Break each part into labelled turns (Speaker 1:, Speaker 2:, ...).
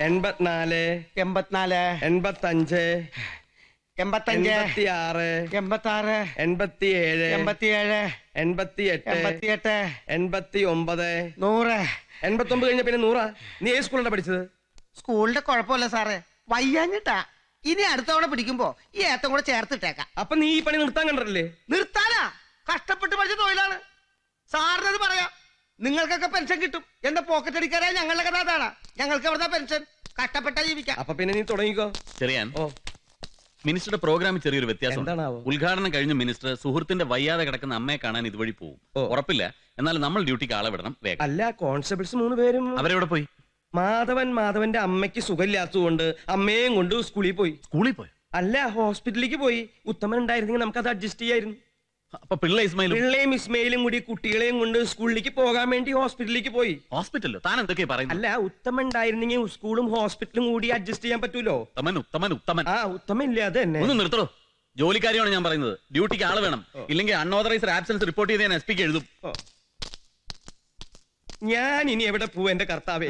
Speaker 1: 84
Speaker 2: 84
Speaker 1: 85
Speaker 2: 85
Speaker 1: 86
Speaker 2: 86
Speaker 1: 87
Speaker 2: 87
Speaker 1: 88
Speaker 2: 88
Speaker 1: 89
Speaker 2: 100
Speaker 1: 89 കഴിഞ്ഞ പിന്നെ 100. നീ ഏത് സ്കൂളിലാണ് പഠിച്ചത്?
Speaker 2: സ്കൂളിന്റെ കുഴപ്പമില്ല സാറേ, വയ്യാഞ്ഞിട്ടാ. ഇനി അടുത്ത തവണ പിടിക്കുമ്പോ ഈ ഏത്തം കൂടെ ചേർത്തിട്ടേക്കാം.
Speaker 1: അപ്പൊ നീ ഈ പണി നിർത്താൻ കണ്ടല്ലേ?
Speaker 2: നിർത്താനാ? കഷ്ടപ്പെട്ട് പഠിച്ച തൊഴിലാണ് സാറിനത് പറയാം. നിങ്ങൾക്കൊക്കെ പെൻഷൻ കിട്ടും. എന്റെ പോക്കറ്റ് അടിക്കാരായ ഞങ്ങളുടെ കഥ അതാണ്. ഞങ്ങൾക്ക് എവിടുന്ന പെൻഷൻ? കഷ്ടപ്പെട്ടാ ജീവിക്കാം.
Speaker 1: അപ്പൊ പിന്നെ നീ തുടങ്ങിക്കോ.
Speaker 3: ചെറിയാൻ മിനിസ്റ്ററുടെ പ്രോഗ്രാമിൽ ചെറിയൊരു വ്യത്യാസം. ഉദ്ഘാടനം കഴിഞ്ഞ മിനിസ്റ്റർ സുഹൃത്തിന്റെ വയ്യാതെ കിടക്കുന്ന അമ്മയെ കാണാൻ ഇതുവഴി പോകും. ഉറപ്പില്ല, എന്നാലും നമ്മൾ ഡ്യൂട്ടിക്ക് ആളെ വിടണം വേഗം.
Speaker 1: അല്ല, കോൺസ്റ്റബിൾസ് 3 പേരും
Speaker 3: അവരെവിടെ പോയി?
Speaker 1: മാധവന്റെ അമ്മയ്ക്ക് സുഖമില്ലാത്തതുകൊണ്ട് അമ്മയും കൊണ്ട് സ്കൂളിൽ പോയി.
Speaker 3: സ്കൂളിൽ പോയി?
Speaker 1: അല്ല, ഹോസ്പിറ്റലിലേക്ക് പോയി. ഉത്തമൻ ഉണ്ടായിരുന്നെങ്കിൽ നമുക്കത് അഡ്ജസ്റ്റ് ചെയ്യായിരുന്നു.
Speaker 3: അപ്പൊ പിള്ളയും
Speaker 1: ഇസ്മയിലും കൂടി കുട്ടികളെയും കൊണ്ട് സ്കൂളിലേക്ക് പോകാൻ വേണ്ടി ഹോസ്പിറ്റലിലേക്ക് പോയി.
Speaker 3: ഹോസ്പിറ്റലോ? താൻ എന്തൊക്കെയാ പറയുന്നത്?
Speaker 1: അല്ല, ഉത്തമൻ ഉണ്ടായിരുന്നെങ്കിൽ സ്കൂളും ഹോസ്പിറ്റലും കൂടി അഡ്ജസ്റ്റ് ചെയ്യാൻ പറ്റൂലോ?
Speaker 3: ഉത്തമൻ
Speaker 1: ആ, ഉത്തമൻ ഇല്ല. അത് തന്നെ.
Speaker 3: ഒന്ന് നിർത്തോ. ജോലിക്കാരിയാണ് ഞാൻ പറയുന്നത്. ഡ്യൂട്ടിക്ക് ആള് വേണം. ഇല്ലെങ്കിൽ അൺഓതറൈസ്ഡ് ആബ്സെൻസ് റിപ്പോർട്ട് ചെയ്ത് ഞാൻ SP ക്ക് എഴുതും.
Speaker 1: ഞാൻ ഇനി എവിടെ പോവും എന്റെ കർത്താവേ?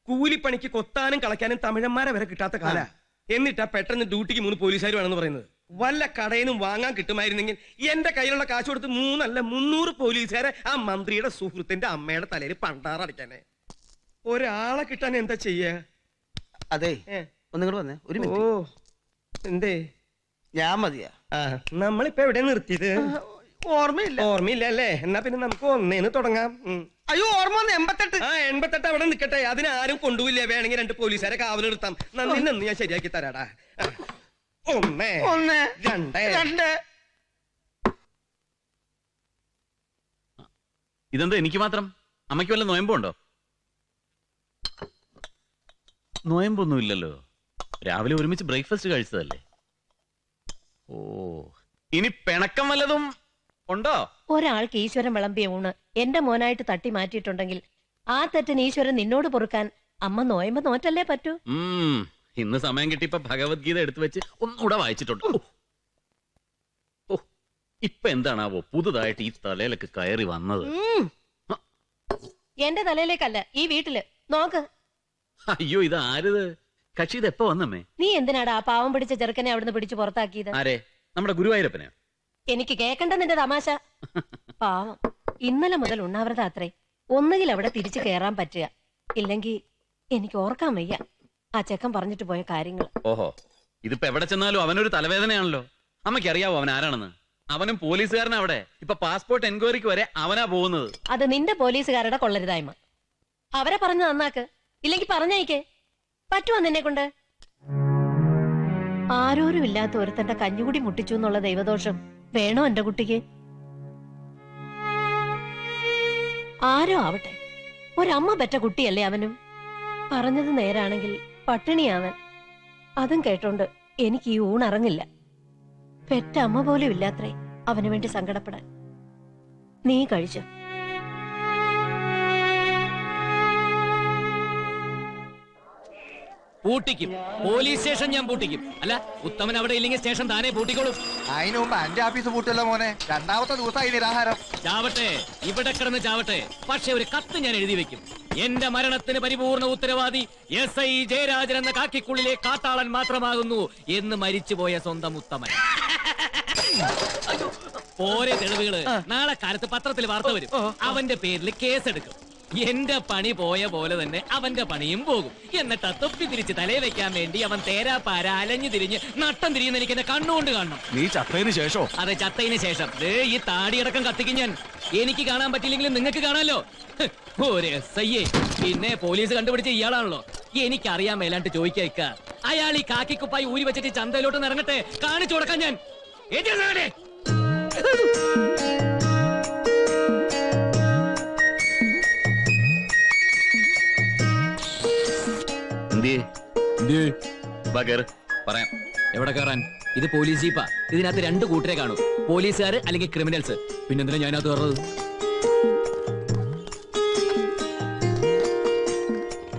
Speaker 1: കൂലിപ്പണിക്ക് കൊത്താനും കളയ്ക്കാനും തമിഴന്മാരെ വരെ കിട്ടാത്ത കാല. എന്നിട്ടാ പെട്ടെന്ന് ഡ്യൂട്ടിക്ക് 3 പോലീസുകാർ വേണമെന്ന് പറയുന്നത്. വല്ല കടയിൽ നിന്നും വാങ്ങാൻ കിട്ടുമായിരുന്നെങ്കിൽ എന്റെ കയ്യിലുള്ള കാശ് കൊടുത്ത് 300 പോലീസുകാരെ ആ മന്ത്രിയുടെ സുഹൃത്തിന്റെ അമ്മയുടെ തലയിൽ പണ്ടാറടിക്കാനേ. ഒരാളെ കിട്ടാൻ എന്താ ചെയ്യാ?
Speaker 2: അതെ, ഒന്നുകൂടെ വന്നേ. ഒരു മിനിറ്റ്.
Speaker 1: എന്തേ?
Speaker 2: ഞാൻ മതിയാ.
Speaker 1: നമ്മളിപ്പോ എവിടെ നിർത്തിയത്? ഓർമ്മയില്ല അല്ലേ? എന്നാ പിന്നെ നമുക്ക് ഒന്നേന്ന് തുടങ്ങാം.
Speaker 2: അയ്യോ, ഓർമ്മ 88.
Speaker 1: 88 അവിടെ നിൽക്കട്ടെ. അതിനാരും കൊണ്ടുപോയില്ല. വേണമെങ്കിൽ 2 പോലീസുകാരെ കാവൽ നിർത്താം. നിന്ന് ഞാൻ ശരിയാക്കി തരാടാ. 1 2
Speaker 3: ഇതെന്താ എനിക്ക് മാത്രം? അമ്മയ്ക്ക് വല്ല നോയമ്പുണ്ടോ? നോയമ്പൊന്നും ഇല്ലല്ലോ. രാവിലെ ഒരുമിച്ച് ബ്രേക്ക്ഫാസ്റ്റ് കഴിച്ചതല്ലേ. ഓ, ഇനി പിണക്കം വല്ലതും ഉണ്ടോ?
Speaker 4: ഒരാൾക്ക് ഈശ്വരൻ വിളമ്പിയ ഊണ് എന്റെ മോനായിട്ട് തട്ടി മാറ്റിയിട്ടുണ്ടെങ്കിൽ ആ തെറ്റിന് ഈശ്വരൻ നിന്നോട് പൊറുക്കാൻ അമ്മ നോയമ്പ് നോറ്റല്ലേ പറ്റൂ.
Speaker 3: ഇന്ന് സമയം കിട്ടിയപ്പോ ഭഗവത്ഗീത എടുത്തു വെച്ച് ഒന്നുകൂടെ വായിച്ചിട്ടുണ്ട്. ഓ, ഇപ്പൊ എന്താണാവോ പുതുതായിട്ട് ഈ തലയിലൊക്കെ കയറി വന്നത്?
Speaker 4: എന്റെ തലയിലേക്കല്ല, ഈ വീട്ടില് നോക്ക്.
Speaker 3: അയ്യോ, ഇത് ആരത്? കക്ഷി ഇത് എപ്പോ വന്നമ്മേ?
Speaker 4: നീ എന്തിനാടാ ആ പാവം പിടിച്ച ചെറുക്കനെ അവിടുന്ന് പിടിച്ചു പുറത്താക്കിയത്?
Speaker 3: ആരെ? നമ്മുടെ ഗുരുവായൂരപ്പനെ?
Speaker 4: എനിക്ക് കേക്കണ്ട നിന്റെ തമാശ. പാവം ഇന്നലെ മുതൽ ഉണ്ണാവൃത അത്രേ. ഒന്നുകിൽ അവിടെ തിരിച്ചു കയറാൻ പറ്റുക, ഇല്ലെങ്കിൽ എനിക്ക് ഓർക്കാൻ വയ്യ ആ ചെക്കൻ പറഞ്ഞിട്ട് പോയ കാര്യങ്ങൾ.
Speaker 3: ഓഹോ, ഇതിപ്പോ എവിടെ ചെന്നാലും അവനൊരു തലവേദനയാണല്ലോ. അമ്മയ്ക്ക് അറിയാവോ അവൻ ആരാണെന്ന്? അവനും പോലീസുകാരനാ. അവിടെ ഇപ്പൊ പാസ്പോർട്ട് എൻക്വയറിക്ക് വരെ അവനാ പോകുന്നത്.
Speaker 4: അത് നിന്റെ പോലീസുകാരുടെ കൊള്ളരുതായ്മ. അവരെ പറഞ്ഞു നന്നാക്ക്, ഇല്ലെങ്കിൽ പറഞ്ഞയക്കേ. പറ്റുമോ നിന്നെ കൊണ്ട്? ആരോരും ഇല്ലാത്ത ഒരുത്തന്റെ കഞ്ഞുകുടി മുട്ടിച്ചു എന്നുള്ള ദൈവദോഷം വേണോ എന്റെ കുട്ടിക്ക്? ആരോ ആവട്ടെ, ഒരമ്മ പെറ്റ കുട്ടിയല്ലേ അവനും. പറഞ്ഞത് നേരാണെങ്കിൽ പട്ടിണിയാവൻ. അതും കേട്ടോണ്ട് എനിക്ക് ഈ ഊണറങ്ങില്ല. പെറ്റ അമ്മ പോലും ഇല്ലാത്രേ അവന് വേണ്ടി സങ്കടപ്പെടാൻ. നീ കഴിച്ചു.
Speaker 5: പൂട്ടിക്കും. പോലീസ് സ്റ്റേഷൻ ഞാൻ പൂട്ടിക്കും. അല്ല, ഉത്തമൻ അവിടെ ഇല്ലെങ്കിൽ സ്റ്റേഷൻ താനേ പൂട്ടിക്കോളും.
Speaker 6: അതിനു മുമ്പ് എന്റെ ഓഫീസ് പൂട്ടല്ലോ മോനെ. 2ാമത്തെ ദിവസമായി നിരാഹാരം.
Speaker 5: ചാവട്ടെ, ഇവിടെ കിടന്ന് ചാവട്ടെ. പക്ഷെ ഒരു കത്ത് ഞാൻ എഴുതി വെക്കും. എന്റെ മരണത്തിന് പരിപൂർണ ഉത്തരവാദി SI ജയരാജൻ എന്ന കാക്കിക്കുള്ളിലെ കാട്ടാളൻ മാത്രമാകുന്നു എന്ന് മരിച്ചുപോയ സ്വന്തം ഉത്തമൻ. ഓരോ തെളിവുകള് നാളെ കാലത്ത് പത്രത്തിൽ വാർത്ത വരും. അവന്റെ പേരിൽ കേസെടുക്കും. എന്റെ പണി പോയ പോലെ തന്നെ അവന്റെ പണിയും പോകും. എന്നിട്ട് തൊപ്പി തിരിച്ച് തലയിൽ വെക്കാൻ വേണ്ടി അവൻ തേരാപ്പാര അലഞ്ഞു തിരിഞ്ഞ് നട്ടം തിരിയുന്ന എനിക്ക് എന്നെ കണ്ണുകൊണ്ട് കാണണം.
Speaker 3: നീ ചത്തതിന് ശേഷോ? അതെ,
Speaker 5: ചത്തതിന് ശേഷം. ഈ താടിയടക്കം കത്തിക്കും ഞാൻ. എനിക്ക് കാണാൻ പറ്റില്ലെങ്കിലും നിങ്ങൾക്ക് കാണാമല്ലോ. ഒരു SI. പിന്നെ പോലീസ് കണ്ടുപിടിച്ച ഇയാളാണല്ലോ. എനിക്കറിയാൻ മേലാണ്ട് ചോദിക്ക. അയാൾ ഈ കാക്കിക്കുപ്പായി ഊരി വെച്ചിട്ട് ചന്തയിലോട്ട് ഇറങ്ങട്ടെ, കാണിച്ചു കൊടുക്കാൻ ഞാൻ.
Speaker 3: പറയാം.
Speaker 5: എവിടെ കയറാൻ? ഇത് പോലീസ് ജീപ്പാ. ഇതിനകത്ത് 2 കൂട്ടരെ കാണും, പോലീസുകാർ അല്ലെങ്കിൽ ക്രിമിനൽസ്. പിന്നെന്തിനാ ഞാനത് കയറുന്നത്?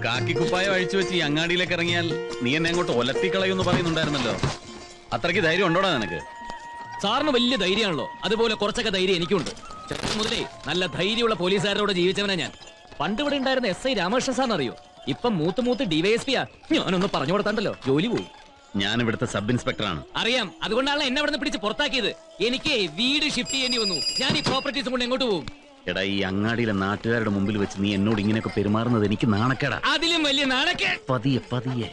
Speaker 3: കാക്കിക്കുപ്പായ അഴിച്ചു വെച്ച് ഈ അങ്ങാടിയിലേക്ക് ഇറങ്ങിയാൽ നീ എന്നെ അങ്ങോട്ട് ഒലത്തിക്കളയെന്ന് പറയുന്നുണ്ടായിരുന്നല്ലോ. അത്രയ്ക്ക് ധൈര്യം ഉണ്ടോടാ നിനക്ക്?
Speaker 5: സാറിന് വലിയ ധൈര്യമാണല്ലോ. അതുപോലെ കുറച്ചൊക്കെ ധൈര്യം എനിക്കുണ്ട്. മുതലേ നല്ല ധൈര്യമുള്ള പോലീസുകാരോട് ജീവിച്ചവനാ ഞാൻ. പണ്ട് ഇവിടെ ഉണ്ടായിരുന്ന SI രാമകൃഷ്ണൻ സാറിന് അറിയോ? ഇപ്പൊ മൂത്ത് ഡിവൈഎസ്പിയാ. ഞാനൊന്ന് പറഞ്ഞു കൊടുത്താണ്ടല്ലോ ജോലി പോയി.
Speaker 3: ഞാൻ ഇവിടുത്തെ സബ് ഇൻസ്പെക്ടറാണ്.
Speaker 5: അറിയാം, അതുകൊണ്ടാണ് എന്നെ അവിടെ നിന്ന് പിടിച്ച് പുറത്താക്കിയത്. എനിക്ക് വീട് ഷിഫ്റ്റ് ചെയ്യേണ്ടി വന്നു. ഞാൻ ഈ പ്രോപ്പർട്ടീസ് കൊണ്ട് എങ്ങോട്ട് പോകും?
Speaker 3: എടാ, ഈ അങ്ങാടിയിലെ നാട്ടുകാരുടെ മുമ്പിൽ വെച്ച് നീ എന്നോട് ഇങ്ങനെയൊക്കെ പെരുമാറുന്നത് എനിക്ക് നാണക്കേടാ.
Speaker 5: അതിലും വലിയ നാണക്കേട്.
Speaker 3: പതിയെ പതിയെ.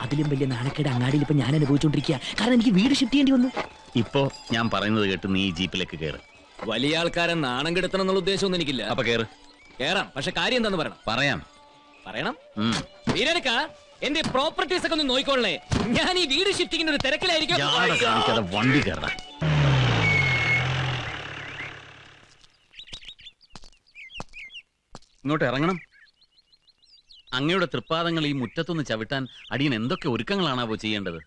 Speaker 5: അതിലും വലിയ നാണക്കേട് അങ്ങാടിയിൽ ഇപ്പൊ ഞാൻ അനുഭവിച്ചോണ്ടിരിക്കുക. കാരണം എനിക്ക് വീട് ഷിഫ്റ്റ് ചെയ്യേണ്ടി വന്നു.
Speaker 3: ഇപ്പോ ഞാൻ പറയുന്നത് കേട്ട് നീ ജീപ്പിലേക്ക് കയറ്.
Speaker 5: വലിയ ആൾക്കാരെ നാണം കെടുത്തണം എന്നുള്ള ഉദ്ദേശമൊന്നും എനിക്കില്ല.
Speaker 3: അപ്പൊ കയറ്.
Speaker 5: കേറാം, പക്ഷെ കാര്യം എന്താന്ന് പറയണം.
Speaker 3: പറയണം.
Speaker 5: വീരടുക്ക, എന്റെ പ്രോപ്പർട്ടീസ് ഒക്കെ ഒന്ന് നോക്കിക്കോളേ. ഞാൻ ഈ വീട് ഷിഫ്റ്റിങ്ങിന്റെ ഒരു തിരക്കിലായിരിക്കും.
Speaker 3: വണ്ടി കയറ. ഇങ്ങോട്ട് ഇറങ്ങണം. അങ്ങയുടെ തൃപ്പാദങ്ങൾ ഈ മുറ്റത്തൊന്ന് ചവിട്ടാൻ അടിയൻ എന്തൊക്കെ ഒരുക്കങ്ങളാണാവോ ചെയ്യേണ്ടത്?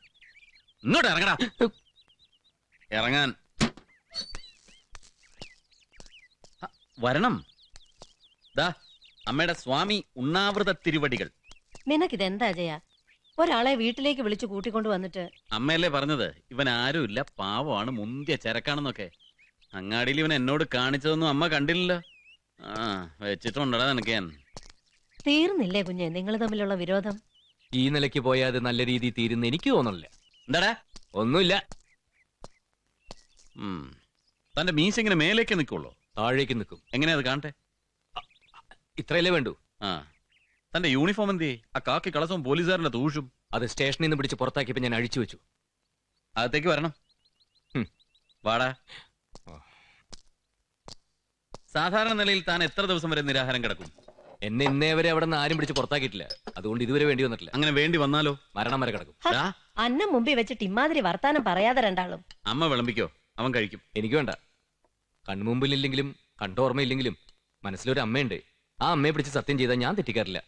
Speaker 3: ഇങ്ങോട്ട് ഇറങ്ങടാ. ഇറങ്ങാൻ വരണം. ദാ അമ്മയുടെ സ്വാമി ഉണ്ണാവൃത തിരുവടികൾ.
Speaker 4: നിനക്കിതെന്താ ജയ? ഒരാളെ വീട്ടിലേക്ക് വിളിച്ചു കൂട്ടിക്കൊണ്ട് വന്നിട്ട്.
Speaker 3: അമ്മയല്ലേ പറഞ്ഞത് ഇവൻ ആരുമില്ല, പാവമാണ്, മുന്തിയ ചരക്കാണെന്നൊക്കെ. അങ്ങാടിയിൽ ഇവൻ എന്നോട് കാണിച്ചതൊന്നും അമ്മ കണ്ടില്ലല്ലോ. വെച്ചിട്ടുണ്ടടാ നിനക്ക് ഞാൻ.
Speaker 4: തീർന്നില്ലേ കുഞ്ഞെ നിങ്ങൾ തമ്മിലുള്ള വിരോധം?
Speaker 5: ഈ നിലയ്ക്ക് പോയാൽ അത് നല്ല രീതിയിൽ തീരുന്ന എനിക്ക് തോന്നണില്ല.
Speaker 3: എന്താടാ?
Speaker 5: ഒന്നുമില്ല.
Speaker 3: തന്റെ മീശ ഇങ്ങനെ മേലേക്ക് നിൽക്കുള്ളൂ?
Speaker 5: താഴേക്ക് നിൽക്കും.
Speaker 3: എങ്ങനെയാ അത് കാണട്ടെ?
Speaker 5: ഇത്രയല്ലേ വേണ്ടൂ.
Speaker 3: തന്റെ യൂണിഫോം എന്തേ? ആ കാക്കി കളസവും പോലീസുകാരന്റെ തൂഷും.
Speaker 5: അത് സ്റ്റേഷനിൽ നിന്ന് പിടിച്ച് പുറത്താക്കിയപ്പോ ഞാൻ അഴിച്ചു വെച്ചു.
Speaker 3: അകത്തേക്ക് വരണം. വാടാ. സാധാരണ നിലയിൽ താൻ എത്ര ദിവസം വരെ നിരാഹാരം കിടക്കും?
Speaker 5: എന്നെ ഇന്നേ വരെ അവിടെ നിന്ന് ആരും പിടിച്ച് പുറത്താക്കിയിട്ടില്ല. അതുകൊണ്ട് ഇതുവരെ വേണ്ടി വന്നിട്ടില്ല.
Speaker 3: അങ്ങനെ വേണ്ടി വന്നാലോ?
Speaker 5: മരണം വരെ കിടക്കും.
Speaker 4: അന്നം മുമ്പിൽ വെച്ചിട്ട് ഇമാതിരി വർത്താനം പറയാതെ രണ്ടാളും.
Speaker 3: അമ്മ വിളമ്പിക്കോ, അവൻ കഴിക്കും.
Speaker 5: എനിക്ക് വേണ്ട. കൺമുമ്പിലില്ലെങ്കിലും കണ്ടോർമ്മയില്ലെങ്കിലും മനസ്സിലൊരു അമ്മയുണ്ട്. ആ അമ്മയെ പിടിച്ച് സത്യം ചെയ്താൽ ഞാൻ തെറ്റിക്കാറില്ല.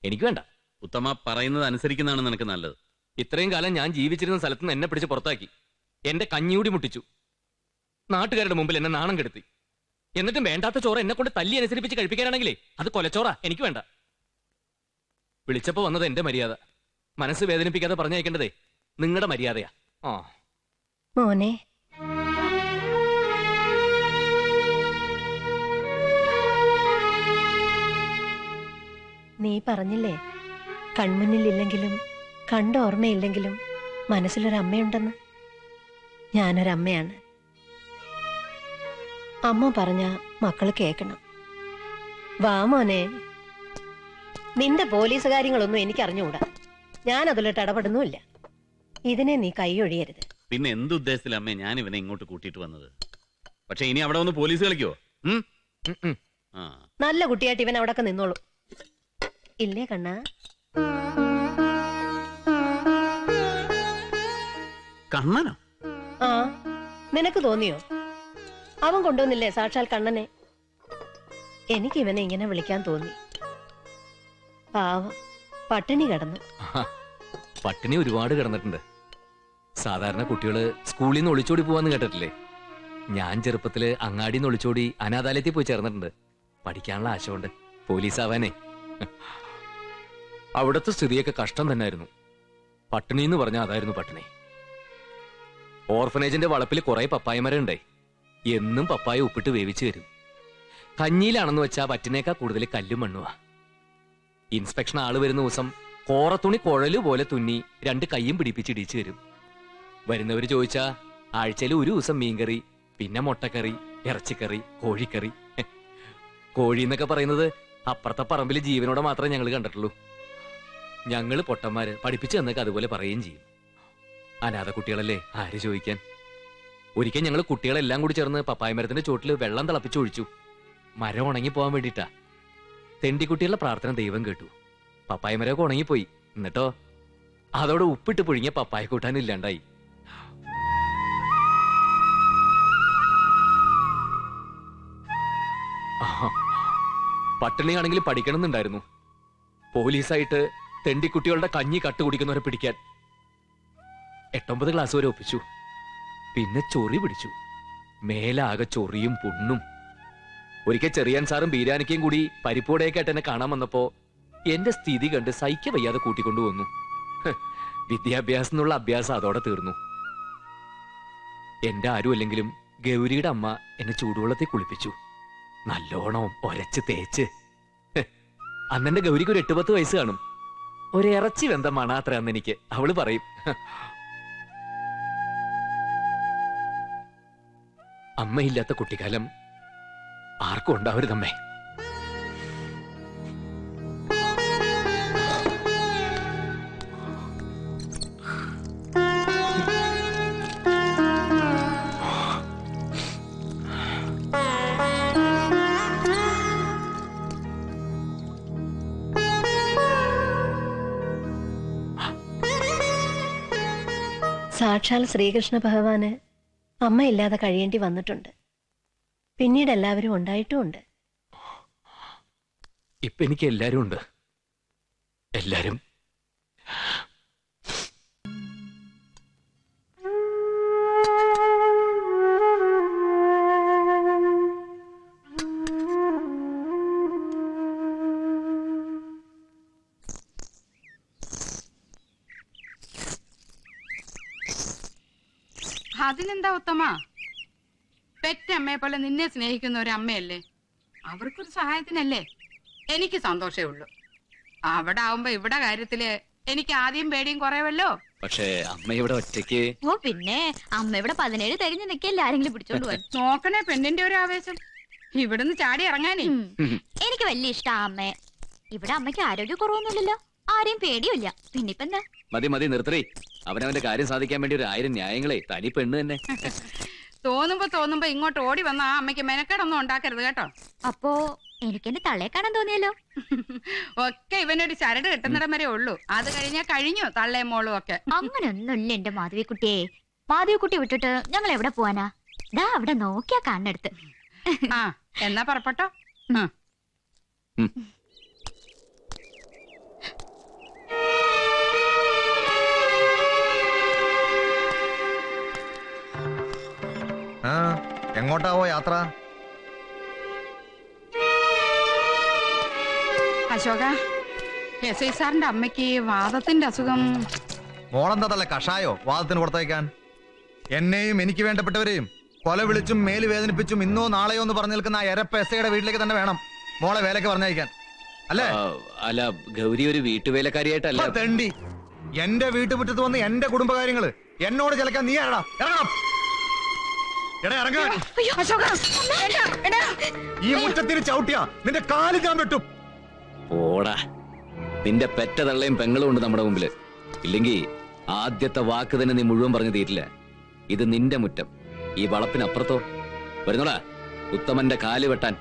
Speaker 5: എനിക്ക് വേണ്ട.
Speaker 3: ഉത്തമ പറയുന്നത് അനുസരിക്കുന്നതാണ് നിനക്ക് നല്ലത്.
Speaker 5: ഇത്രയും കാലം ഞാൻ ജീവിച്ചിരുന്ന സ്ഥലത്ത് നിന്ന് എന്നെ പിടിച്ച് പുറത്താക്കി. എന്റെ കഞ്ഞിയൂടി മുട്ടിച്ചു. നാട്ടുകാരുടെ മുമ്പിൽ എന്നെ നാണം കെടുത്തി. എന്നിട്ടും വേണ്ടാത്ത ചോറ് എന്നെ കൊണ്ട് തല്ലി അനുസരിപ്പിച്ച് കഴിപ്പിക്കാനാണെങ്കിലേ അത് കൊലച്ചോറാ. എനിക്ക് വേണ്ട. വിളിച്ചപ്പോ വന്നത് എന്റെ മര്യാദ. മനസ്സ് വേദനിപ്പിക്കാതെ പറഞ്ഞയക്കേണ്ടതേ നിങ്ങളുടെ മര്യാദയാ.
Speaker 4: മോനെ, നീ പറഞ്ഞില്ലേ കൺമുന്നിലില്ലെങ്കിലും കണ്ട ഓർമ്മയില്ലെങ്കിലും മനസ്സിലൊരമ്മയുണ്ടെന്ന്. ഞാനൊരമ്മയാണ്. അമ്മ പറഞ്ഞ മക്കള് കേക്കണം. വാ മോനെ. നിന്റെ പോലീസ് കാര്യങ്ങളൊന്നും എനിക്ക് അറിഞ്ഞുകൂടാ. ഞാൻ അതിലിട്ട് ഇടപെടുന്നുമില്ല. ഇതിനെ നീ കൈയൊഴിയരുത്.
Speaker 3: പിന്നെ എന്തുദ്ദേശത്തില അമ്മേ ഞാൻ ഇവനെ ഇങ്ങോട്ട് കൂട്ടിയിട്ട് വന്നത്? പക്ഷെ ഇനി അവിടെ ഒന്ന് പോലീസ് കളിക്കോ?
Speaker 4: നല്ല കുട്ടിയായിട്ട് ഇവൻ അവിടൊക്കെ നിന്നോളൂ. ഇല്ലേ കണ്ണാ?
Speaker 3: കണ്ണനോ?
Speaker 4: നിനക്ക് തോന്നിയോ? അവൻ കൊണ്ടുവന്നില്ലേ സാക്ഷാൽ കണ്ണനെ? എനിക്ക് ഇവനെ ഇങ്ങനെ വിളിക്കാൻ തോന്നി. പാവം, പട്ടിണി കിടന്നു.
Speaker 5: പട്ടിണി ഒരുപാട് കിടന്നിട്ടുണ്ട്. സാധാരണ കുട്ടികള് സ്കൂളിൽ നിന്ന് ഒളിച്ചോടി പോവാന്ന് കേട്ടിട്ടില്ലേ? ഞാൻ ചെറുപ്പത്തില് അങ്ങാടിന്ന് ഒളിച്ചോടി അനാഥാലയത്തിൽ പോയി ചേർന്നിട്ടുണ്ട്. പഠിക്കാനുള്ള ആശ കൊണ്ട് പോലീസ് ആവാനേ. അവിടുത്തെ സ്ഥിതിയൊക്കെ കഷ്ടം തന്നെയായിരുന്നു. പട്ടിണി എന്ന് പറഞ്ഞാൽ അതായിരുന്നു പട്ടിണി. ഓർഫനേജിന്റെ വളപ്പിൽ കുറെ പപ്പായമരം ഉണ്ടായി. എന്നും പപ്പായ ഉപ്പിട്ട് വേവിച്ചു തരും. കഞ്ഞിയിലാണെന്ന് വെച്ചാൽ വറ്റിനേക്കാൾ കൂടുതൽ കല്ലും മണ്ണുവാ. ഇൻസ്പെക്ഷൻ ആള് വരുന്ന ദിവസം കോറത്തുണി കുഴല് പോലെ തുന്നി 2 കൈയും പിടിപ്പിച്ച് ഇടിച്ചു തരും. വരുന്നവര് ചോദിച്ചാ ആഴ്ചയിൽ ഒരു ദിവസം മീൻകറി, പിന്നെ മുട്ടക്കറി, ഇറച്ചിക്കറി, കോഴിക്കറി. കോഴി എന്നൊക്കെ പറയുന്നത് അപ്പുറത്തെ പറമ്പിൽ ജീവനോടെ മാത്രമേ ഞങ്ങൾ കണ്ടിട്ടുള്ളൂ. ഞങ്ങള് പൊട്ടന്മാര് പഠിപ്പിച്ചു തന്നൊക്കെ അതുപോലെ പറയുകയും ചെയ്യും. അനാഥ കുട്ടികളല്ലേ, ആര് ചോദിക്കാൻ. ഒരിക്കൽ ഞങ്ങൾ കുട്ടികളെല്ലാം കൂടി ചേർന്ന് പപ്പായ മരത്തിന്റെ ചോട്ടിൽ വെള്ളം തിളപ്പിച്ചൊഴിച്ചു. മരം ഉണങ്ങിപ്പോവാൻ വേണ്ടിയിട്ടാ. തെണ്ടിക്കുട്ടികളുടെ പ്രാർത്ഥന ദൈവം കേട്ടു. പപ്പായ മരമൊക്കെ ഉണങ്ങിപ്പോയി. എന്നിട്ടോ അതോടെ ഉപ്പിട്ട് പുഴുങ്ങിയ പപ്പായ കൂട്ടാനും ഇല്ലാണ്ടായി. പട്ടിണിയാണെങ്കിൽ പഠിക്കണമെന്നുണ്ടായിരുന്നു. പോലീസായിട്ട് തെണ്ടിക്കുട്ടികളുടെ കഞ്ഞി കട്ടുകുടിക്കുന്നവരെ പിടിക്കാൻ 8-9 ക്ലാസ് വരെ ഒപ്പിച്ചു. പിന്നെ ചൊറി പിടിച്ചു. മേലാകെ ചൊറിയും പുണ്ണും. ഒരിക്കൽ ചെറിയാൻ സാറും ബീരാനിക്കയും കൂടി പരിപ്പോടെയൊക്കെ ആയിട്ട് എന്നെ കാണാൻ വന്നപ്പോ എന്റെ സ്ഥിതി കണ്ട് സഹിക്ക വയ്യാതെ കൂട്ടിക്കൊണ്ടുവന്നു. വിദ്യാഭ്യാസം എന്നുള്ള അഭ്യാസം അതോടെ തീർന്നു. എന്റെ ആരും അല്ലെങ്കിലും ഗൗരിയുടെ അമ്മ എന്നെ ചൂടുവെള്ളത്തിൽ കുളിപ്പിച്ചു. നല്ലോണം ഒരച്ച് തേച്ച്. അന്നെന്റെ ഗൗരിക്ക് ഒരു 8-10 വയസ്സ് കാണും. ഒരു ഇറച്ചി വെന്ത മണാത്ര അന്ന് എനിക്ക്. അവള് പറയും, അമ്മയില്ലാത്ത കുട്ടിക്കാലം ആർക്കും ഉണ്ടാവരുതമ്മേ.
Speaker 4: സാക്ഷാൽ ശ്രീകൃഷ്ണ ഭഗവാന് അമ്മയില്ലാതെ കഴിയേണ്ടി വന്നിട്ടുണ്ട്. പിന്നീട് എല്ലാവരും ഉണ്ടായിട്ടുമുണ്ട്.
Speaker 5: ഇപ്പൊ എനിക്ക് എല്ലാരും ഉണ്ട്. എല്ലാരും.
Speaker 7: അതിനെന്താ ഉത്തമ? പെറ്റമ്മയെ പോലെ നിന്നെ സ്നേഹിക്കുന്ന ഒരു അമ്മയല്ലേ, അവർക്കൊരു സഹായത്തിനല്ലേ. എനിക്ക് സന്തോഷമേ ഉള്ളൂ. അവിടെ ആവുമ്പോ ഇവിടെ കാര്യത്തില് എനിക്ക് ആദ്യം പേടിയും കുറയുമല്ലോ.
Speaker 3: പക്ഷേ അമ്മ ഇവിടെ ഒറ്റയ്ക്ക്.
Speaker 8: ഓ പിന്നെ അമ്മ ഇവിടെ 17 തികഞ്ഞു നിൽക്കല്ലേ ആരെങ്കിലും പിടിച്ചോണ്ട് പോയി.
Speaker 7: നോക്കണേ പെണ്ണിന്റെ ഒരു ആവേശം, ഇവിടുന്ന് ചാടി ഇറങ്ങാനേ.
Speaker 8: എനിക്ക് വലിയ ഇഷ്ടാ അമ്മേ. ഇവിടെ അമ്മയ്ക്ക് ആരോഗ്യ കുറവൊന്നുമില്ലല്ലോ, ആരെയും പേടിയില്ല. പിന്നിപ്പെന്താ?
Speaker 3: മതി മതി നിർത്തറി. അവനവന്റെ കാര്യം സാധിക്കാൻ വേണ്ടി 1000 ന്യായങ്ങളെ. തനി പെണ്ണ് തന്നെ.
Speaker 7: തോന്നുമ്പോ ഇങ്ങോട്ട് ഓടി വന്ന ആ അമ്മയ്ക്ക് മെനക്കേടൊന്നും ഉണ്ടാക്കരുത് കേട്ടോ.
Speaker 8: അപ്പോ എനിക്കെന്റെ തള്ളയെ കാണാൻ തോന്നിയല്ലോ.
Speaker 7: ഒക്കെ ഇവനൊരു ചരട് കെട്ടുന്നിടം വരെ ഉള്ളൂ. അത് കഴിഞ്ഞാ കഴിഞ്ഞു തള്ളയും മോളും ഒക്കെ.
Speaker 8: അങ്ങനൊന്നുമില്ല എന്റെ മാധവിക്കുട്ടിയെ. മാധവിക്കുട്ടി വിട്ടിട്ട് ഞങ്ങൾ എവിടെ പോവാനാ? ദാ അവിടെ നോക്കിയാ കാണടുത്ത്.
Speaker 7: ആ എന്നാ പുറപ്പെട്ടോ.
Speaker 6: എങ്ങോട്ടാവോ യാത്ര?
Speaker 7: അശോക, എസ് ഐ സാറിന്റെ അമ്മയ്ക്ക് വാദത്തിന്റെ അസുഖം.
Speaker 6: മോളെന്താ തള്ള കഷായോ വാദത്തിന് കൊടുത്തയക്കാൻ? എന്നെയും എനിക്ക് വേണ്ടപ്പെട്ടവരെയും കൊല വിളിച്ചും മേല് വേദനിപ്പിച്ചും ഇന്നോ നാളെയോ എന്ന് പറഞ്ഞു നിൽക്കുന്ന ആ എരപ്പ എസ് ഐയുടെ വീട്ടിലേക്ക് തന്നെ വേണം മോളെ വേലയ്ക്ക് പറഞ്ഞയക്കാൻ, അല്ലേ?
Speaker 3: അല്ല, ഗൗരി ഒരു വീട്ടുവേലക്കാരിയായിട്ടല്ല.
Speaker 6: തെണ്ടി, എന്റെ വീട്ടുമുറ്റത്ത് വന്ന് എന്റെ കുടുംബകാര്യങ്ങള് എന്നോട് ചിലക്കാൻ നീ ആരടാ? ഇറങ്ങണം. ഇറങ്ങാൻ. ഈ മുറ്റത്തിന് ചവിട്ടിയാ നിന്റെ കാല് ഞാൻ വെട്ടും.
Speaker 3: ഓടാ, നിന്റെ പെറ്റ തള്ളയും പെങ്ങളും ഉണ്ട് നമ്മുടെ മുമ്പില്. ഇല്ലെങ്കിൽ ആദ്യത്തെ വാക്ക് തന്നെ നീ മുഴുവൻ പറഞ്ഞു തീരില്ല. ഇത് നിന്റെ മുറ്റം. ഈ വളപ്പിനപ്പുറത്തോ? വരുന്നോടാ ഉത്തമന്റെ കാല് വെട്ടാൻ.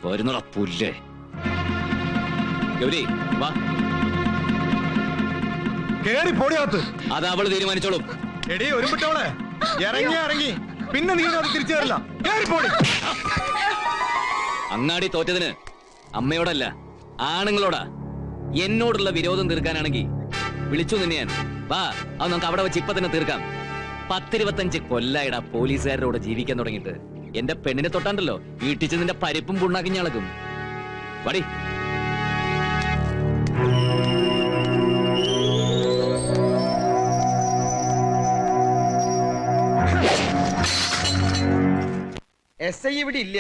Speaker 3: വരുന്നോടാ പുല്ലേ. ഗൗരി വാ.
Speaker 6: കേറി പൊടിയാത്ത്.
Speaker 3: അത് അവള് തീരുമാനിച്ചോളും.
Speaker 6: എടീ ഒരുമിട്ടോളെ ഇറങ്ങി പിന്നെ നീ അത് തിരിച്ചു തരില്ല. കേറി പോടി.
Speaker 3: അങ്ങാടി തോറ്റതിന് അമ്മയോടല്ല ആണുങ്ങളോടാ. എന്നോടുള്ള വിരോധം തീർക്കാനാണെങ്കിൽ വിളിച്ചു നിന്നെ ഞാൻ. വാ, അത് നമുക്ക് അവിടെ വെച്ച് ഇപ്പൊ തന്നെ തീർക്കാം. 10-25 കൊല്ലായിടാ പോലീസുകാരുടെ കൂടെ ജീവിക്കാൻ തുടങ്ങിയിട്ട്. എന്റെ പെണ്ണിനെ തൊട്ടാണ്ടല്ലോ വീട്ടിച്ച് നിന്റെ പരിപ്പും പുണ്ണാക്കി ഞളക്കും. വടി.
Speaker 1: എസ് ഐ ഇവിടെ ഇല്ല,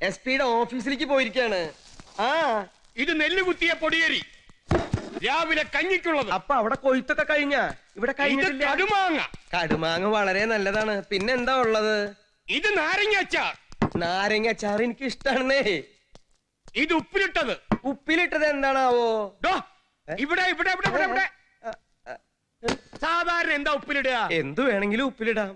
Speaker 1: എസ് പിയുടെ ഓഫീസിലേക്ക് പോയിരിക്കാണ്. ആ,
Speaker 9: ഇത് നെല്ല് കുത്തിയ പൊടിയേരി രാവിലെ കഞ്ഞിക്കുള്ളത്.
Speaker 1: അപ്പൊ അവിടെ കൊയ്ത്തൊക്കെ കഴിഞ്ഞ ഇവിടെ കഴിഞ്ഞിട്ടില്ല.
Speaker 9: കടുമാങ്ങ.
Speaker 1: കടുമാങ്ങ വളരെ നല്ലതാണ്. പിന്നെന്താ ഉള്ളത്?
Speaker 9: ഇത് നാരങ്ങ അച്ചാർ.
Speaker 1: നാരങ്ങ അച്ചാർ എനിക്ക് ഇഷ്ടാണെന്നേ.
Speaker 9: ഇത് ഉപ്പിലിട്ടത്.
Speaker 1: ഉപ്പിലിട്ടത് എന്താണാവോ?
Speaker 9: ഇവിടെ ഇവിടെ ഇവിടെ ഇവിടെ ഇവിടെ സാധാരണ എന്താ ഉപ്പിലിടുക?
Speaker 1: എന്തു വേണമെങ്കിലും ഉപ്പിലിടാം.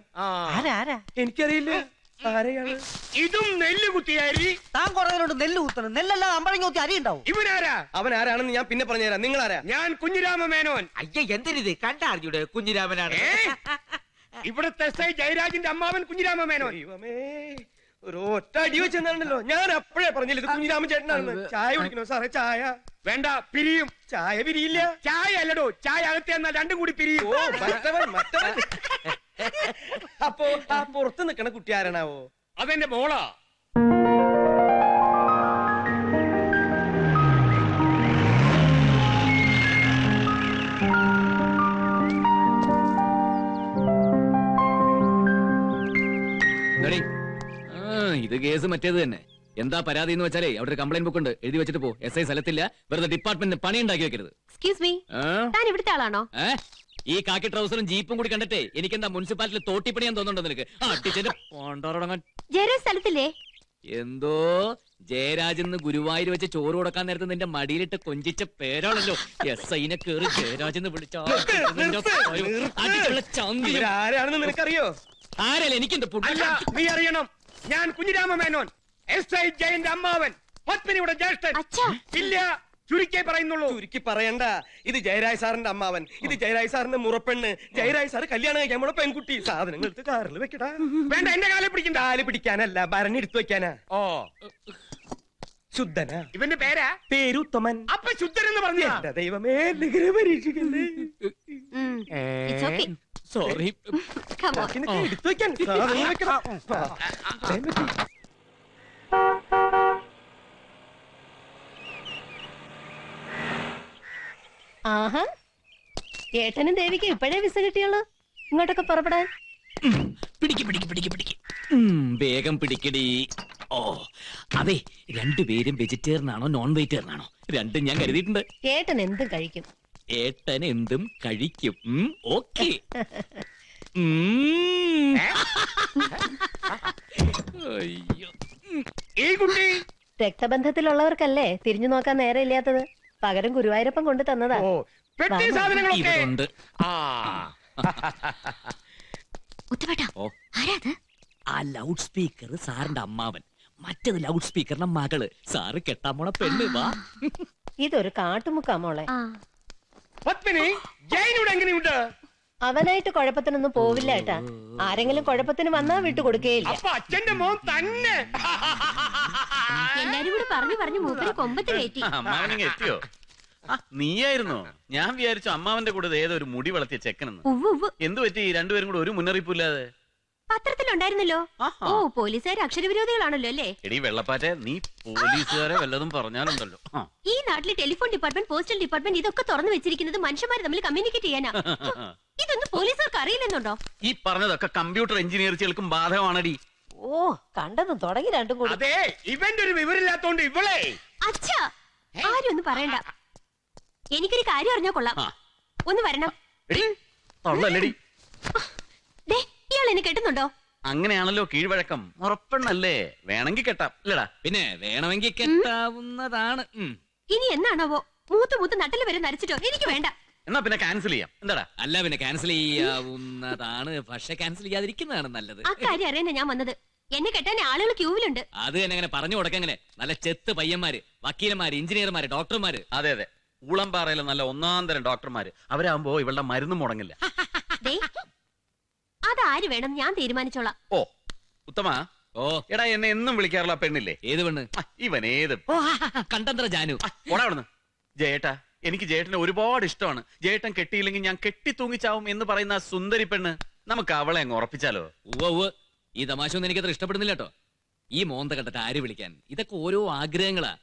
Speaker 1: എനിക്കറിയില്ല ആരെയാണ്.
Speaker 9: ഇതും നെല്ല് കുത്തിയ അരി.
Speaker 2: താൻ കുറേ നെല്ല് കുത്തണം. നെല്ലല്ല അമ്പഴങ്ങ കുത്തി അരി ഉണ്ടാവും.
Speaker 9: ഇവനാരാ?
Speaker 1: അവൻ ആരാണെന്ന് ഞാൻ പിന്നെ പറഞ്ഞുതരാം. നിങ്ങൾ ആരാ?
Speaker 9: ഞാൻ കുഞ്ഞിരാമ മേനോൻ.
Speaker 2: അയ്യ എന്തിനിത് കണ്ടാർജിയുടെ കുഞ്ഞിരാമനാണ്.
Speaker 9: ഇവിടുത്തെ എസ് ഐ ജയരാജിന്റെ അമ്മാവൻ കുഞ്ഞിരാമ മേനോൻ.
Speaker 1: ദൈവമേ, ഒരു ഒറ്റ അടി വെച്ചെന്നാണല്ലോ. ഞാൻ അപ്പോഴേ പറഞ്ഞില്ല ഇത് കുഞ്ഞിരാമൻ ചേട്ടനാണെന്ന്. ചായ കുടിക്കണോ സാറേ? ചായ
Speaker 9: വേണ്ട, പിരിയും.
Speaker 1: ചായ പിരിയില്ല.
Speaker 9: ചായ അല്ലടോ, ചായ അകത്ത് എന്നാൽ രണ്ടും കൂടി പിരിയും.
Speaker 1: ഓ, മറ്റവൻ. അപ്പോ ആ പുറത്ത് നിക്കണ കുട്ടി ആരാണാവോ?
Speaker 9: അതെന്റെ മോളാ.
Speaker 3: ഇത് കേസ് മറ്റേത് തന്നെ. എന്താ പരാതി എന്ന് വെച്ചാലേ അവിടെ ഒരു കംപ്ലൈന്റ് ബുക്ക് ഉണ്ട്, എഴുതി വെച്ചിട്ട് പോ. SI സ്ഥലത്തില്ല, വെറുതെ ഡിപ്പാർട്ട്മെന്റിന് പണി ഉണ്ടാക്കി വെക്കരുത്.
Speaker 4: എക്സ്ക്യൂസ് മീ, താൻ ഇവിടുത്തെ ആളാണോ?
Speaker 3: ഈ കാക്കി ട്രൗസറും ജീപ്പും കൂടി കണ്ടിട്ടേ എനിക്കെന്താ മുനിസിപ്പാലിറ്റിയിൽ തോട്ടിപ്പണിയാൻ തോന്നുന്നുണ്ടോ നിനക്ക്?
Speaker 4: ജയരാജ് സ്ഥലത്തില്ലേ?
Speaker 3: എന്തോ ജയരാജെന്ന് ഗുരുവായൂർ വെച്ച് ചോറ് കൊടുക്കാൻ നേരത്തെ നിന്റെ മടിയിലിട്ട് കൊഞ്ചിച്ച പേരാണല്ലോ. SIനെ കേറി ജയരാജെന്ന് വിളിച്ചാ
Speaker 1: ആരാണെന്ന് നിനക്കറിയോ?
Speaker 3: ആരല്ല എനിക്കെന്ത്
Speaker 9: അല്ല, നീ അറിയണം. ഞാൻ കുഞ്ഞിരാമ മേനോൻ, SI ജയന്റെ അമ്മാവൻ, പത്മിനിയുടെ ജ്യേഷ്ഠൻ. ഇല്ല, ചുരുക്കേ പറയുന്നുള്ളൂ.
Speaker 1: ചുരുക്കി പറയണ്ട. ഇത് ജയരാജ് സാറിന്റെ അമ്മാവൻ, ഇത് ജയരാജ് സാറിന്റെ മുറപ്പെണ്ണ്. ജയരാജ് സാറ് കല്യാണം കഴിക്കാൻ നമ്മളെ പെൺകുട്ടി. സാധനങ്ങൾ എടുത്ത് കാറിൽ വെക്കടാ.
Speaker 9: വേണ്ട, എന്റെ കാലെ പിടിക്കണ്ട.
Speaker 1: കാല് പിടിക്കാനല്ല, ഭരണി എടുത്തു വെക്കാനാ.
Speaker 9: ഓ,
Speaker 1: ശുദ്ധനാ.
Speaker 9: ഇവന്റെ പേരാ?
Speaker 1: പേരുത്തമൻ.
Speaker 9: അപ്പൊ ശുദ്ധൻ എന്ന് പറഞ്ഞ
Speaker 1: എന്റെ ദൈവമേ, നിഗരം പരീക്ഷിക്കല്ലേ.
Speaker 3: സോറി.
Speaker 1: എടുത്തു വെക്കാൻ സാധനങ്ങൾ വെക്കടാ.
Speaker 4: ആഹാ, ഏട്ടനും ദേവിക്ക് ഇപ്പോഴേ വിസ കിട്ടിയുള്ളൂ ഇങ്ങോട്ടൊക്കെ പുറപ്പെടാൻ.
Speaker 3: പിടിക്ക്. വേഗം പിടിക്കടി. ഓ അതെ, രണ്ടുപേരും വെജിറ്റേറിയൻ ആണോ നോൺ വെജിറ്റേറിയൻ ആണോ? രണ്ടും ഞാൻ കരുതിയിട്ടുണ്ട്.
Speaker 4: ഏട്ടൻ എന്തും കഴിക്കും.
Speaker 3: ഏട്ടൻ എന്തും കഴിക്കും. ഓക്കെ.
Speaker 9: ഈ കുട്ടി
Speaker 4: രക്തബന്ധത്തിലുള്ളവർക്കല്ലേ തിരിഞ്ഞു നോക്കാൻ നേരം ഇല്ലാത്തത്. പകരം ഗുരുവായൂരപ്പൻ കൊണ്ട് തന്നതാ.
Speaker 9: പെട്ടി സാധനങ്ങളൊക്കെ
Speaker 3: ഇവരുണ്ട്. ആ ലൗഡ് സ്പീക്കർ സാറിന്റെ അമ്മാവൻ, മറ്റത് ലൗഡ് സ്പീക്കറിന്റെ മകള്. സാറ് കെട്ടാൻ പോണ പെണ്ണ്. വാ.
Speaker 4: ഇതൊരു കാട്ടുമുക്കാ മോളെ.
Speaker 9: പത്മിനി, ജയനോട് എങ്ങനെയുണ്ട്?
Speaker 4: അവനായിട്ട് കുഴപ്പത്തിനൊന്നും പോവില്ല ഏട്ടാ. ആരെങ്കിലും കുഴപ്പത്തിന് വന്നാ വിട്ടു കൊടുക്കുകയില്ല.
Speaker 9: അപ്പൊ അച്ഛന്റെ മോൻ തന്നെ.
Speaker 4: എല്ലാരും കൂടി പറഞ്ഞു മൂപ്പര് കൊമ്പത്ത് കയറ്റി.
Speaker 10: അമ്മാവനിങ്ങ എത്തിയോ? നീയായിരുന്നോ? ഞാൻ വിചാരിച്ചു അമ്മാവന്റെ കൂടെ ഏതൊരു മുടി വളർത്തിയ ചെക്കനെന്ന്. എന്തു പറ്റി രണ്ടുപേരും കൂടെ ഒരു മുന്നറിയിപ്പില്ലാതെ?
Speaker 4: പത്രത്തിലുണ്ടായിരുന്നല്ലോ. ഓ, പോലീസുകാർ അക്ഷരവിരോധികളാണല്ലോ അല്ലേ?
Speaker 10: എടി വെള്ളപ്പാറ്റെ, നീ പോലീസുകാരെ വല്ലതും പറഞ്ഞാലുണ്ടല്ലോ.
Speaker 4: ഈ നാട്ടിലെ ടെലിഫോൺ ഡിപ്പാർട്ട്മെന്റ്, പോസ്റ്റൽ ഡിപ്പാർട്ട്മെന്റ് ഇതൊക്കെ തുറന്നു വെച്ചിരിക്കുന്നത് മനുഷ്യന്മാർ തമ്മിൽ കമ്മ്യൂണിക്കേറ്റ് ചെയ്യാനാ. ഇതൊന്നും പോലീസുകാർക്ക് അറിയില്ലെന്നുണ്ടോ?
Speaker 10: ഈ പറഞ്ഞതൊക്കെ കമ്പ്യൂട്ടർ എഞ്ചിനീയർച്ചകൾക്കും ബാധകമാണടി.
Speaker 4: ഓ, കണ്ടതും തുടങ്ങി രണ്ടും കൂടി.
Speaker 9: അതെ, ഇവന്റെ ഒരു വിവരമില്ലാത്തോണ്ട് ഇവളെ.
Speaker 4: അച്ഛാ, ആരും ഒന്നും പറയണ്ട. എനിക്കൊരു കാര്യം അറിഞ്ഞാ കൊള്ളാം. ഒന്ന് വരണം. ഇയാൾ എന്നെ കെട്ടുന്നുണ്ടോ?
Speaker 10: അങ്ങനെയാണല്ലോ കീഴ്വഴക്കം. ഉറപ്പെണ്ണല്ലേ, വേണമെങ്കിൽ കെട്ടാം. ഇല്ലടാ,
Speaker 3: പിന്നെ വേണമെങ്കിൽ കെട്ടാവുന്നതാണ്.
Speaker 4: ഇനി എന്നാണാവോ മൂത്ത് നട്ടല് വരെ നരച്ചിട്ടോ? എനിക്ക് വേണ്ട.
Speaker 10: എന്നാ പിന്നെ ക്യാൻസൽ ചെയ്യാം. എന്താടാ?
Speaker 3: അല്ല, പിന്നെ ക്യാൻസൽ ചെയ്യാവുന്നതാണ്, പക്ഷെ ക്യാൻസൽ ചെയ്യാതിരിക്കുന്നതാണ് നല്ലത്.
Speaker 4: ആ കാര്യം അറിയാനാ ഞാൻ വന്നത്. എന്നെ കെട്ടാൻ ആളുകൾ ക്യൂവിലുണ്ട്.
Speaker 3: അത് തന്നെ അങ്ങനെ പറഞ്ഞു കൊടുക്കെങ്ങനെ. നല്ല ചെത്ത് പയ്യന്മാര്, വക്കീലന്മാര്, എഞ്ചിനീയർമാര്, ഡോക്ടർമാര്.
Speaker 10: അതെ അതെ, ഊളംപാറയിലെ നല്ല ഒന്നാം തരം ഡോക്ടർമാര്. അവരാകുമ്പോ ഇവളുടെ മരുന്ന് മുടങ്ങില്ല.
Speaker 4: അതാര് വേണം ഞാൻ തീരുമാനിച്ചോളാം.
Speaker 10: ഓ ഉത്തമ. ഓ എടാ, എന്നെ എന്നും വിളിക്കാറുള്ള പെണ്ണില്ലേ?
Speaker 3: ഏത് പെണ്ണ്?
Speaker 10: ഇവൻ ഏത്
Speaker 3: കണ്ടത്ര ജാനു.
Speaker 10: ഓടാവിടുന്ന്. ജയേട്ടാ, എനിക്ക് ജയേട്ടനെ ഒരുപാട് ഇഷ്ടമാണ്. ജയേട്ടൻ കെട്ടിയില്ലെങ്കിൽ ഞാൻ കെട്ടി തൂങ്ങിച്ചാവും എന്ന് പറയുന്ന ആ സുന്ദരി പെണ്ണ്. നമുക്ക് അവളെ അങ്ങ് ഉറപ്പിച്ചാലോ?
Speaker 3: ഉവ്വ്. ഈ തമാശ ഒന്നും എനിക്കത്ര ഇഷ്ടപ്പെടുന്നില്ല കേട്ടോ. ഈ മോന്ത കണ്ടിട്ട് ആര് വിളിക്കാൻ? ഇതൊക്കെ ഓരോ ആഗ്രഹങ്ങളാ.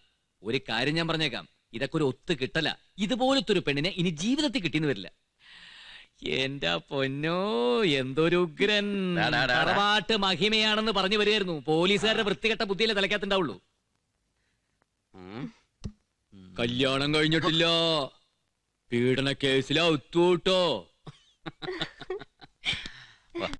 Speaker 3: ഒരു കാര്യം ഞാൻ പറഞ്ഞേക്കാം, ഇതൊക്കെ ഒരു ഒത്തു കിട്ടല. ഇതുപോലത്തെ ഒരു പെണ്ണിനെ ഇനി ജീവിതത്തിൽ കിട്ടിയെന്ന് വരില്ല. എന്റെ പൊന്നോ, എന്തൊരു ഉഗ്രൻ തറവാട്ട് മഹിമയാണെന്ന് പറഞ്ഞു വരികയായിരുന്നു. പോലീസുകാരുടെ വൃത്തികെട്ട ബുദ്ധിയിലെ തലയ്ക്കത്തുണ്ടാവുള്ളൂ. കല്യാണം കഴിഞ്ഞിട്ടില്ല, പീഡന കേസിലാ ഒത്തുട്ടോ.